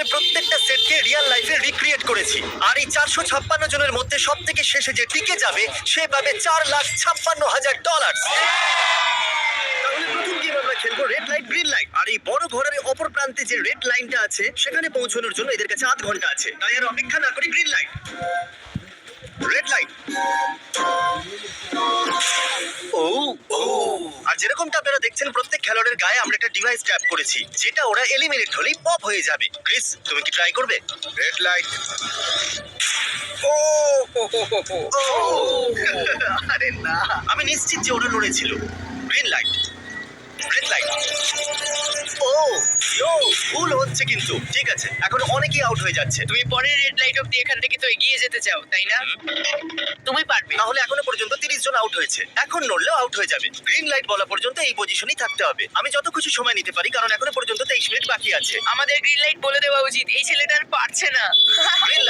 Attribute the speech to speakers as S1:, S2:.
S1: আমি প্রত্যেকটা সেটকে রিয়েল লাইফে রিক্রিয়েট করেছি। আর এই 456 জনের মধ্যে সব থেকে শেষে যে টিকে যাবে সে পাবে $4,56,000। তাহলে প্রথম গেম আমরা খেলবো রেড লাইট গ্রিন লাইট। আর এই বড় ঘরের অপর প্রান্তে যে রেড লাইনটা আছে সেখানে পৌঁছানোর জন্য এদের কাছে 8 ঘন্টা আছে। তাই আর অপেক্ষা না করি গ্রিন লাইট, রেড লাইট। ও ও আর যেরকমটা আপনারা দেখছেন প্রত্যেক খেলোয়াড়ের গায়ে আমরা একটা ডিভাইস ট্যাপ করেছি যেটা ওরা এলিমিনেট হলেই পপ হয়ে যাবে। ক্রিস, তুমি কি ট্রাই করবে?
S2: Red light. ও
S1: ও আরে না, আমি নিশ্চিত যে ওরা লড়েছিল। Green light, red light. ও ইয়ো, ভুল হচ্ছে কিন্তু। ঠিক আছে, এখন অনেকেই আউট হয়ে যাচ্ছে।
S3: তুমি পরের রেড লাইট অব্দি এখান থেকে তো এগিয়ে যেতে চাও, তাই না? তুমি পারবে।
S1: তাহলে এখনো পর্যন্ত 30 জন আউট হয়েছে। এখন নড়লেও আউট হয়ে যাবে। গ্রিন লাইট বলা পর্যন্ত এই পজিশনেই থাকতে হবে। আমি যত খুশি সময় নিতে পারি কারণ এখনো পর্যন্ত 23 মিনিট বাকি আছে।
S3: আমাদের গ্রিন লাইট বলে দেওয়া উচিত, এই ছেলেটা আর পারছে না।
S1: গ্রিন